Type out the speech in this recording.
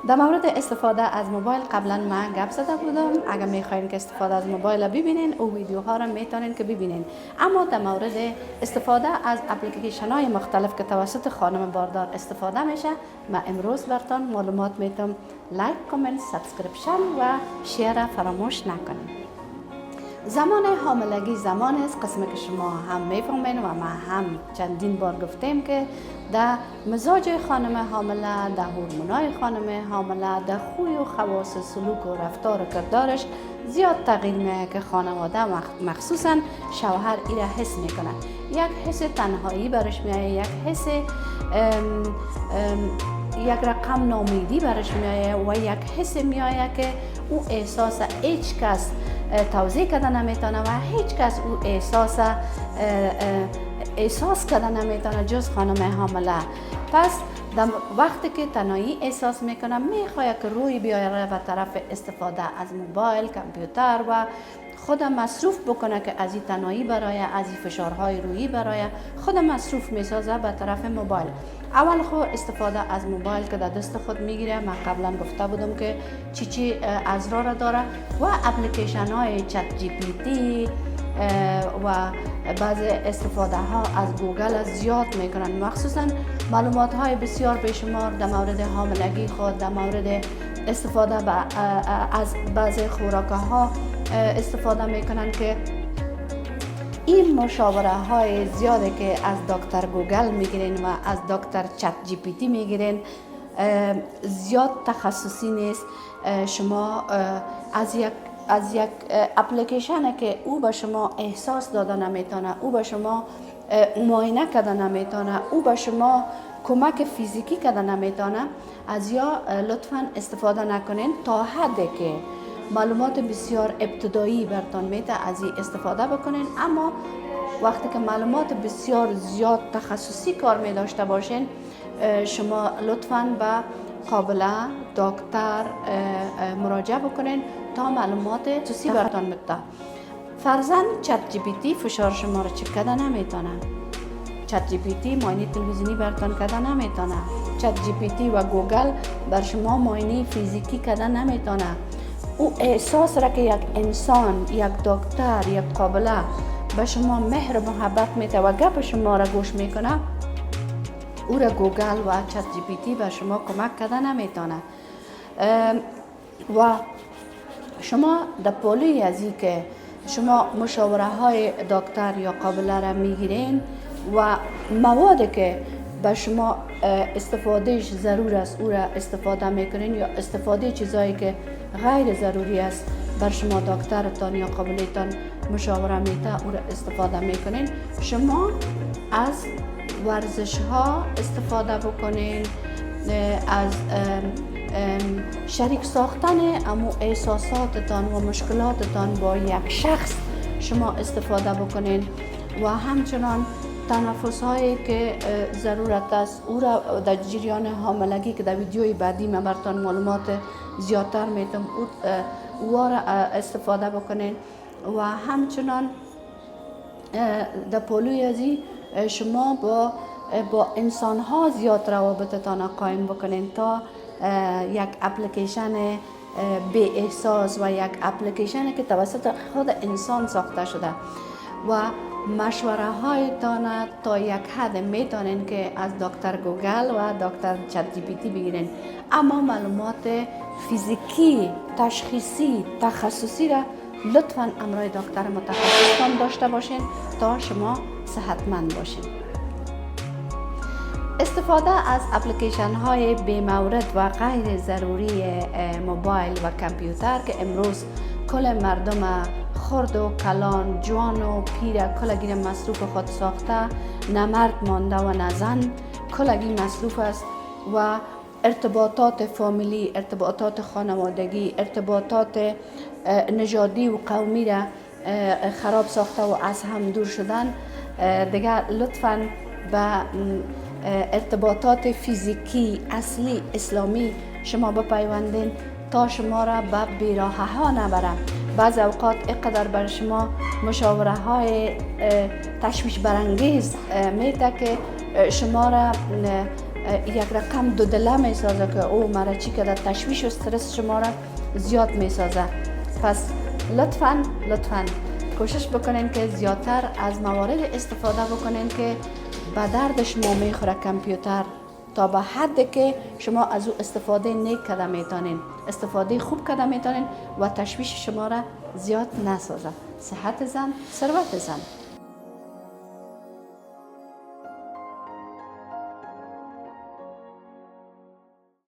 در مورد استفاده از موبایل قبلا من گپ زده بودم. اگر میخواین که استفاده از موبایل ببینین او ویدیوها را میتونین که ببینین. اما در مورد استفاده از اپلیکیشن های مختلف که توسط خانم باردار استفاده میشه، من امروز براتون معلومات میتونم. لایک، کامنت، سابسکریپشن و شیر فراموش نکنین. زمان حاملگی زمان است قسمی که شما هم میفهمین و ما هم چندین بار گفتیم که در مزاج خانم حامله، در هورمونای خانم حامله، در خوی و خواص سلوک و رفتار و کردارش زیاد تغییر میکنه که خانواده مخصوصا شوهر ایره حس میکنه. یک حس تنهایی برش میاد، یک حس یک رقم ناامیدی برش میایه و یک حس میایه که او احساس هیچ کس توضیح کده نمیتونه و هیچ کس او احساس کده نمیتونه جز خانم حامله. پس وقتی که تنهایی احساس میکنه میخواد که روی بیاره به طرف استفاده از موبایل، کامپیوتر و خود مصروف بکنه که از این تنهایی برای از این فشارهای روحی برای خود مصروف میسازه به طرف موبایل. اول خود استفاده از موبایل که در دست خود میگیره، من قبلا گفته بودم که چی اضرار را داره و اپلیکیشن های چت جی پی تی و بعضی استفاده ها از گوگل زیاد میکنن، مخصوصا معلومات های بسیار بیشمار در مورد حاملگی خود، در مورد استفاده از بعضی خوراک ها استفاده میکنن که این مشاوره های زیاده که از دکتر گوگل میگیرین و از دکتر چت جی پی تی میگیرین زیاد تخصصی نیست. شما از یک اپلیکیشن که او به شما احساس داده نمیتونه، او به شما معاینه کرده نمیتونه، او به شما کمک فیزیکی کرده نمیتونه، از یا لطفا استفاده نکنین تا حدی که معلومات بسیار ابتدایی براتون میده از این استفاده بکنین. اما وقتی که معلومات بسیار زیاد تخصصی کار می داشته باشین، شما لطفاً به قابل دکتر مراجعه بکنین تا معلومات تخصصی براتون میده. فرضاً چت جی پی تی فشار شما را چک کرده نمیتونه، چت جی پی تی معاینه تلویزیونی براتون کرده نمیتونه، چت جی پی تی و گوگل بر شما معاینه فیزیکی کرده نمیتونه. او احساس را که یک انسان، یک دکتر، یک قابله به شما مهر و محبت میده و گپ شما را گوش میکنه، او را گوگل و چت جی پی تی به شما کمک کرده نمیتونه. و شما در پولوی از این که شما مشاوره های دکتر یا قابله را میگیرین و موادی که به شما استفادهش ضرور است او را استفاده میکنین یا استفاده چیزایی که غیر ضروری است بر شما دکترتان یا قابلیتان مشاوره میده او را استفاده میکنین. شما از ورزش ها استفاده بکنین، از شریک ساختن امو احساساتتان و مشکلاتتان با یک شخص شما استفاده بکنین و همچنان تنفس هایی که ضرورت است او را در جریان حاملگی که در ویدیوی بعدی من براتون معلومات زیادتر میتونم او را استفاده بکنین. و همچنان در پولوی ازی شما با انسان ها زیاد روابطتان قایم بکنین تا یک اپلیکیشن بی احساس و یک اپلیکیشن که توسط خود انسان ساخته شده و مشوره هایتان تا یک حد میتونین که از دکتر گوگل و دکتر چت جی پی تی بگیرین، اما معلومات فیزیکی، تشخیصی، تخصصی را لطفاً امرای دکتر متخصص داشته باشین تا شما صحتمند باشین. استفاده از اپلیکیشن های بی مورد و غیر ضروری موبایل و کامپیوتر که امروز کل مردم خرد و کلان، جوان و پیر کلگی مصروف خود ساخته، نه مرد مانده و نه زن کلگی مصروف است و ارتباطات فامیلی، ارتباطات خانوادگی، ارتباطات نژادی و قومی را خراب ساخته و از هم دور شدن. دیگر لطفاً به ارتباطات فیزیکی اصلی اسلامی شما بپیوندین تا شما را به بیراهه ها نبره. بعض اوقات اینقدر بر شما مشاوره های تشویش برانگیز میده که شما را یک رقم دو دله می سازه که او مرا چی کرده، تشویش و استرس شما را زیاد می سازه. پس لطفاً کوشش بکنین که زیادتر از موارد استفاده بکنین که به درد شما میخوره کامپیوتر، تا به حدی که شما از او استفاده نیک کرده میتونین، استفاده خوب کرده میتونین و تشویش شما را زیاد نسازه. صحت زن ثروت زن.